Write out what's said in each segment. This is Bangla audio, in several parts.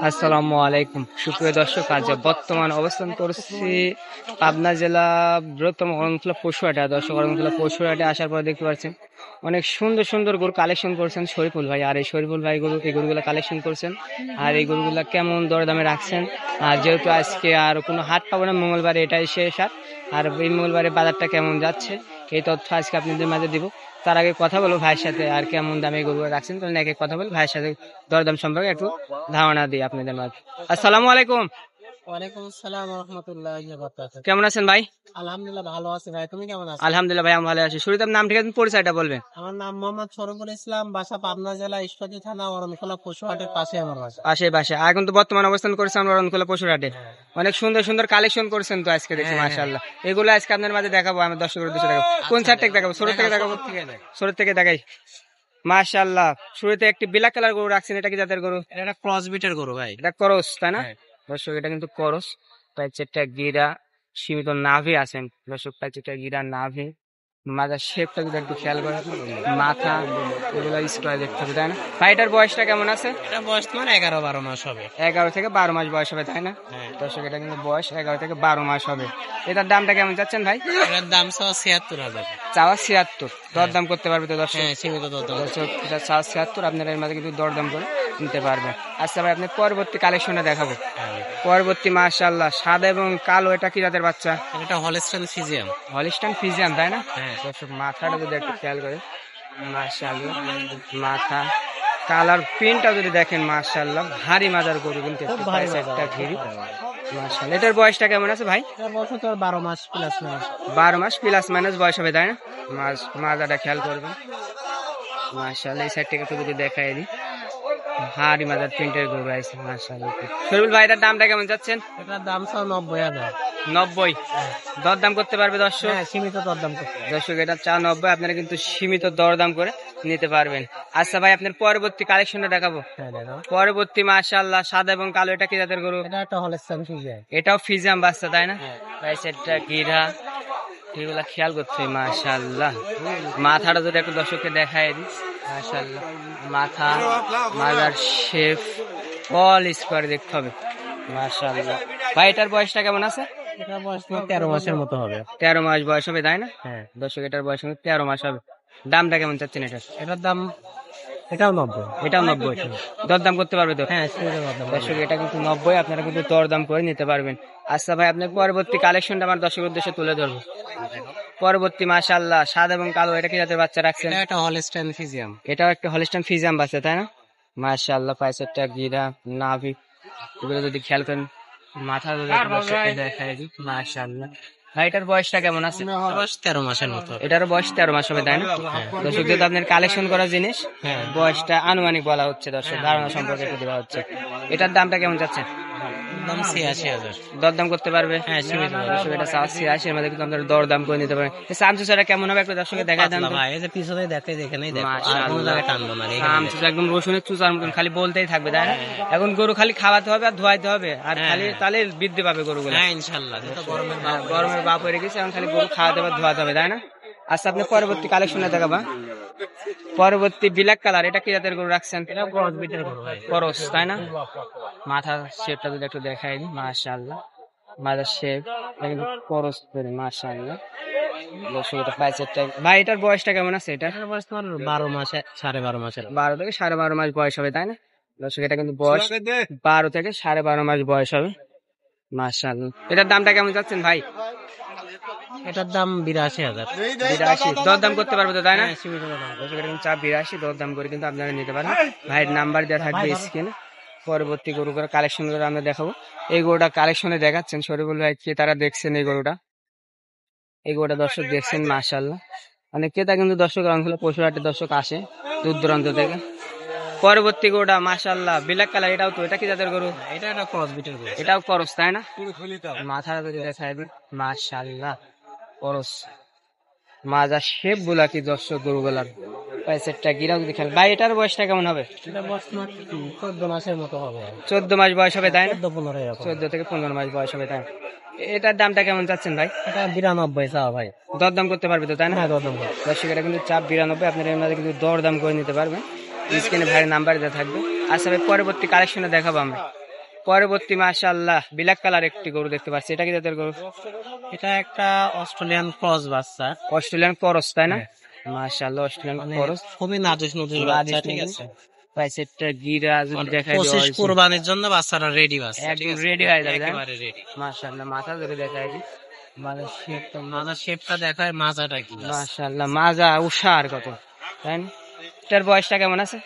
আসসালামু আলাইকুম সুপ্রিয় দর্শক, আজ বর্তমান অবস্থান করছি পাবনা জেলা বৃহত্তম অরণখোলা পশুহাটে। দর্শক, অরণখোলা পশুহাটে আসার পর দেখতে পাচ্ছেন অনেক সুন্দর সুন্দর গরু কালেকশন করছেন শরীফুল ভাই। আর এই শরীফুল ভাই এই গরুগুলো কালেকশন করছেন, আর এই গরুগুলো কেমন দরদামে রাখছেন। আর যেহেতু আজকে আর কোনো হাট পাবো না, মঙ্গলবারে এটাই শেষ হাট, আর এই মঙ্গলবারে বাজারটা কেমন যাচ্ছে এই তথ্য আজকে আপনাদের মাঝে দিব। তার আগে কথা বলবো ভাইয়ের সাথে, আর কেমন দামে গরু রাখছেন তাহলে এক কথা বলি ভাইয়ের সাথে দরদাম সম্পর্কে একটু ধারণা দিই আপনাদের মাঝে। আসসালামু আলাইকুম। ওয়ালাইকুম আসসালাম ওয়া রাহমাতুল্লাহি ওয়া বারাকাতুহু। কেমন আছেন ভাই? আলহামদুলিল্লাহ ভালো আছি ভাই, তুমি কেমন আছো? আলহামদুলিল্লাহ ভাই, আমি ভালো আছি। শুরুতে নাম ঠিক আছে, পরিচয়টা বলবেন। আমার নাম মোহাম্মদ শরীফুল ইসলাম, বাসা পাবনা জেলা ঈশ্বরদী থানা অরণখোলা পশুহাটের পাশে আমার বাসা। পাশে এখন তো বর্তমান অবস্থান করছেন আমরা রণখোলা পশুরহাটে। অনেক সুন্দর সুন্দর কালেকশন করছেন তো আজকে দেখছি, মাশাআল্লাহ। এগুলো আজকে আপনার মাঝে দেখাবো, আমি দর্শকের উদ্দেশ্যে দেখাবো। কোন সাইড থেকে দেখাবো? শুরু থেকে দেখাবো? শুরু থেকে দেখাই। মাশাআল্লাহ, শুরুতে একটি ব্ল্যাক কালার গরু রাখছেন, এটা কি জাতের গরু? এটা ক্রস বিটের গরু ভাই। এটা করস, তাই না? দর্শক, এটা কিন্তু করস। প্যাচেরটা গিরা, সীমিত নাভি আছেন দর্শক, প্যাচেরটা গিরা নাভি, মাথার শেপটা যদি একটু খেয়াল করে, মাথা এগুলো স্কোয়ার দেখতে হবে, তাই না ভাই? এটার বয়সটা কেমন আছে? এটা বয়স তোমার 11-12 মাস হবে। 11 থেকে 12 মাস বয়স হবে, তাই না? দর্শক, এটা কিন্তু বয়স 11 থেকে 12 মাস হবে। এটার দামটা কেমন যাচ্ছেন ভাই? এটার দাম 76,000। চাওয়া 76, দরদাম করতে পারবে তো দর্শক? সীমিত দরদাম। দর্শক, এটা চাওয়া 76, আপনারা এর মাঝে কিন্তু দরদাম করে নিতে পারবেন। আচ্ছা ভাই, আপনি পরবর্তী কালেকশনটা দেখাবো। পরবর্তী মাশাআল্লাহ সাদা এবং কালো, এটা কি জাতের বাচ্চা? এটা হলস্টাইন ফিজিয়াম। হলিস্টাইন ফিজিয়াম, তাই না? দর্শক, মাথাটা যদি একটু খেয়াল করে, মাশাআল্লাহ মাথা, কালার প্রিন্টটা যদি দেখেন, মাশাআল্লাহ ভারী মাজার গরু কিন্তু একটা ঘিরি, মাশাআল্লাহ। এটার বয়সটা কেমন আছে ভাই? এটার বয়স তো 12 মাস প্লাস মাইনাস। 12 মাস প্লাস মাইনাস বয়স হবে, তাই না? মাজাটা খেয়াল করবেন, মাশাআল্লাহ। এই সাইড থেকে একটু যদি দেখাই দিই, ভারী মাজার প্রিন্টের গরু আছে, মাশাআল্লাহ। শরীফুল ভাই, এটার দামটা কেমন যাচ্ছেন? এটার দাম 90,000। 90, দরদাম করতে পারবে দর্শক? সীমিত দরদাম করতে। দর্শক, এটা 90, আপনারা কিন্তু সীমিত দরদাম করে নিতে পারবেন। আচ্ছা ভাই, আপনার পরবর্তী কালেকশনটা দেখাবো। পরবর্তী মাশাআল্লাহ সাদা এবং কালো, এটা কি জাতের গরু? এটা একটা হলস্টাইন ফিজিয়াম। এটাও ফিজিয়াম বাচ্চা, তাই না? ভাই সেটটা গিরা এগুলা খেয়াল করতে হবে, মাশাআল্লাহ। মাথাটা যদি একটু দর্শককে দেখায় দিই, মাশাআল্লাহ মাথা, মাজার শেপ অল স্কোয়ার দেখতে হবে, মাশাআল্লাহ। ভাই, এটার বয়সটা কেমন আছে? এটা বয়স 13 মাসের মতো হবে। 13 মাস বয়স হবে, তাই না? দর্শক, এটার বয়স 13 মাস হবে। দামটা কেমন চাচ্ছেন এটা? এটার দাম এটাও 90। এটাও 90, দরদাম করতে পারবে তো? দর্শক, এটা কিন্তু 90, আপনারা কিন্তু দরদাম করে নিতে পারবেন। আচ্ছা ভাই, আপনার পরবর্তী কালেকশনটা আমার দর্শকের উদ্দেশ্যে তুলে ধরবো। পরবর্তী মাশাআল্লাহ সাদা এবং কালো, এটা কি জাতের বাচ্চা রাখছেন? এটা একটা হলস্টাইন ফিজিয়াম। এটাও একটা হলিস্টাইন ফিজিয়াম বাচ্চা, তাই না? মাশাআল্লাহ, পাইসেটটা গিরা নাভি এগুলো যদি খেয়াল করেন, মাথা যদি দর্শককে দেখায় দিই, মাশাআল্লাহ। ভাই, এটার বয়সটা কেমন আছে? বয়স 13 মাসের মতো। এটারও বয়স 13 মাস হবে, তাই না? দর্শক, যেহেতু আপনার কালেকশন করা জিনিস, বয়সটা আনুমানিক বলা হচ্ছে দর্শক, ধারণা সম্পর্কে একটু দেওয়া হচ্ছে। এটার দামটা কেমন যাচ্ছে? দাম 86,000। দরদাম করতে পারবে? সীমিত। এটা 86 এর মধ্যে কিন্তু আপনারা দরদাম করে নিতে পারবেন। সামচুসাটা কেমন হবে একটু দর্শকের দেখা দেন তো। ভাই, এই যে পিছনে দেখাই, এখানেই দেখো, আর মাশাআল্লাহ। কোনো জায়গায় টানবো না। সামচুসা একদম রসুনের চুচার মতন খালি বলতেই থাকবে, তাই না? এখন গরু খালি খাওয়াতে হবে আর ধোয়াইতে হবে, আর খালি তাহলে বৃদ্ধি পাবে গরুগুলো। ইনশাআল্লাহ। গরমের বাপ হয়ে গেছে, এখন খালি গরু খাওয়াতে হবে ধোয়াতে হবে, তাই না? আচ্ছা, আপনি পরবর্তী কালেকশনে দেখাবা। পরবর্তী ব্ল্যাক কালার, এটা কি জাতের গরু রাখছেন? এটা ক্রস বিটের গরু ভাই। করস, তাই না? মাথার শেপটা যদি একটু দেখাই দিই, মাশাআল্লাহ মাথার শেপ কিন্তু করস করে, মাশাআল্লাহ। ভাই, এটার বয়সটা কেমন আছে? এটা এটার বয়স তোমার 12 মাসে 12.5 মাসের। 12 থেকে 12.5 মাস বয়স হবে, তাই না? দর্শক, এটা কিন্তু বয়স 12 থেকে 12.5 মাস বয়স হবে, মাশাআল্লাহ। এটার দামটা কেমন যাচ্ছেন ভাই? এটার দাম 82,000। 82, দরদাম করতে পারবে তো, তাই না? সীমিত দরদাম। দর্শক, এটা কিন্তু 82, দরদাম করে কিন্তু আপনারা নিতে পারেন। ভাইয়ের নাম্বার দেওয়া থাকবে স্ক্রিনে। পরবর্তী গরু করে কালেকশন করে আমরা দেখাবো। এই গরুটা কালেকশনে দেখাচ্ছেন শরীফুল ভাই, কে তারা দেখছেন এই গরুটা দর্শক দেখছেন, মাশাআল্লাহ। অনেক ক্রেতা কিন্তু দর্শক অঞ্চলে পশুহাটে দর্শক আসে দূর দূরান্ত থেকে। পরবর্তী গরুটা মাশাআল্লাহ ব্ল্যাক কালার, এটাও তো, এটা কি জাতের গরু? এটা একটা ক্রস বিটের গরু। এটাও করস, তাই না? মাথাটা যদি দেখাই দিই, মাশাআল্লাহ করস, মাজা শেপ গুলা কি দর্শক গরুগুলার, পাইসেটটা গিরাও যদি খেয়াল। ভাই, এটার বয়সটা কেমন হবে? এটা বয়স 14 মাসের মতো হবে। 14 মাস বয়স হবে, তাই না? 14-15 এরকম। 14 থেকে 15 মাস বয়স হবে, তাই না? এটার দামটা কেমন চাচ্ছেন ভাই? এটা 92 চাওয়া ভাই। দরদাম করতে পারবে তো, তাই না? দরদাম করো। দর্শক, এটা কিন্তু 92, আপনারা এর মধ্যে কিন্তু দরদাম করে নিতে পারবেন। স্ক্রিনে ভাইয়ের নাম্বার দেওয়া থাকবে। আচ্ছা ভাই, পরবর্তী কালেকশনে দেখাবো আমরা। পরবর্তী মাশাআল্লাহ ব্ল্যাক কালার একটি গরু দেখতে পাচ্ছি, এটা কি জাতের গরু? এটা একটা অস্ট্রেলিয়ান ক্রস বাচ্চা, অস্ট্রেলিয়ান করস, তাই না? মাশাআল্লাহ, অস্ট্রেলিয়ান মানে করস। খুবই নাজুক নদীর বাচ্চা, ঠিক আছে। ভাই সেটটা গিরা যদি দেখাই দেওয়া 25 হয়েছে, কুরবানির জন্য বাচ্চাটা রেডি বাচ্চা, ঠিক একদম আছে? রেডি হয়ে যাবে, তাই না? একেবারে রেডি। মাশাআল্লাহ, মাথা ধরে দেখাই দিই, মানে শেপটা মাজার শেপটা দেখায়, মাজাটা কি আছে। মাশাআল্লাহ, মাজা উষার কত, তাই না? এটার বয়সটা কেমন আছে?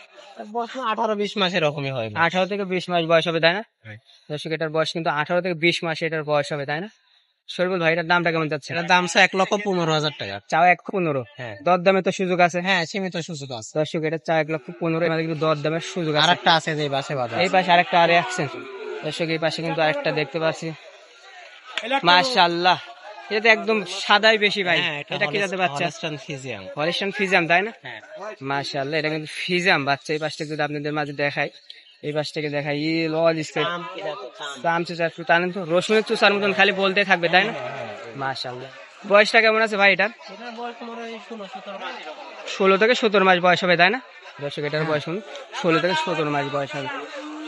বয়স 18-20 মাস এরকমই হয়। 18 থেকে 20 মাস বয়স হবে, তাই না? হ্যাঁ। দর্শক এটার বয়স কিন্তু 18 থেকে 20 মাস এটার বয়স হবে, তাই না? শরীফুল ভাই, এটার দামটা কেমন যাচ্ছে? এটার দাম 1,15,000 টাকা। চাও 1,15,000। হ্যাঁ দর দামে তো সুযোগ আছে। হ্যাঁ, সীমিত সুযোগ আছে। দর্শক এটা 4,15,000, আমাদের কিন্তু দর দামের সুযোগ আছে। আরেকটা আছে যে বাসে বাঁধা এই পাশে আরেকটা আরে আসছেন দর্শক, এই পাশে কিন্তু আরেকটা দেখতে পাচ্ছি, মাশাআল্লাহ, এটা তো একদম সাদাই বেশি ভাই। হ্যাঁ, এটা কি জাতের বাচ্চা? Holstein Friesian. হলিস্টাইন ফ্রিজিয়ান, তাই না? হ্যাঁ। মাশাআল্লাহ, এটা কিন্তু ফ্রিজিয়ান বাচ্চা। এই পাশটা যদি আপনাদের মাঝে দেখাই, এই পাশ থেকে দেখাই, ই লজ স্কেট দাম চুচা একটু টানেন তো, রসুনের চুচার মতন খালি বলতে থাকবে, তাই না? মাশাআল্লাহ, বয়সটা কেমন আছে ভাই এটার? এটার বয়স তোমার ওই 16-17 মাস। 16 থেকে 17 মাস বয়স হবে, তাই না? দর্শক এটার বয়স 16 থেকে 17 মাস বয়স হবে।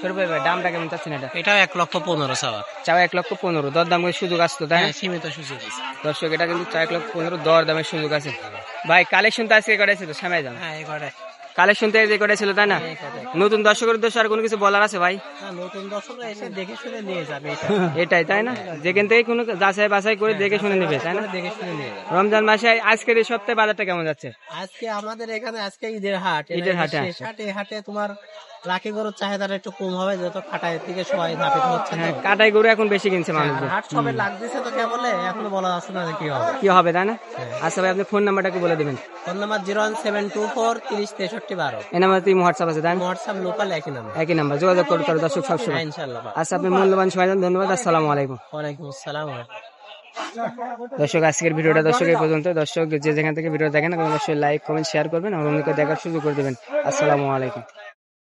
শরীফুল ভাই, দামটা কেমন চাচ্ছেন এটা? এটাও 1,15,000 চাওয়া। চাও 1,15,000, দর দাম করে সুযোগ আসতো, তাই না? হ্যাঁ, সীমিত সুযোগ আছে। দর্শক এটা কিন্তু 4,15,000 দর দামের সুযোগ আছে। ভাই কালেকশন তো আজকে করেছিল, সামনে যান। হ্যাঁ, এবারে কালেকশন তো যে করেছিল, তাই না? এই কথাই। নতুন দর্শকের উদ্দেশ্যে আর কোনো কিছু বলার আছে ভাই? হ্যাঁ, নতুন দর্শকরা এসে দেখে শুনে নিয়ে যাবে এটা। এটাই, তাই না? যেখান থেকে কোনো যাচাই বাছাই করে দেখে শুনে নেবে, তাই না? দেখে শুনে নিয়ে যাবে। রমজান মাসে আজকের এই সপ্তাহে বাজারটা কেমন যাচ্ছে? আজকে আমাদের এখানে আজকে ঈদের হাট, ঈদের হাট, হ্যাঁ। শেষ হাট। এই হাটে তোমার লাকি গরুর চাহিদাটা একটু কম হবে, যেহেতু খাটায় থেকে সবাই ধাপিত হচ্ছে। হ্যাঁ, কাটাই গরু এখন বেশি কিনছে মানুষজন। হাট সবে লাগতেছে তো কেবলে, এখনো বলা যাচ্ছে না যে কি হবে। কি হবে, তাই না? আচ্ছা ভাই, আপনি ফোন নাম্বারটাকে বলে দেবেন। Phone number 01724 30 63 12। এই নাম্বার তুই হোয়াটসঅ্যাপ আছে, তাই না? হোয়াটসঅ্যাপ লোকাল একই নাম্বার। একই নাম্বার, যোগাযোগ করতে পারো দর্শক সবসময়। হ্যাঁ, ইনশাআল্লাহ। আচ্ছা, আপনি মূল্যবান সময় দেন, ধন্যবাদ। আসসালামু আলাইকুম। ওয়ালাইকুম আসসালাম। দর্শক আজকের ভিডিওটা দর্শক এই পর্যন্ত। দর্শক যে যেখান থেকে ভিডিও দেখেন, অবশ্যই লাইক কমেন্ট শেয়ার করবেন, আর অন্যকে দেখার সুযোগ করে দেবেন। আসসালামু আলাইকুম।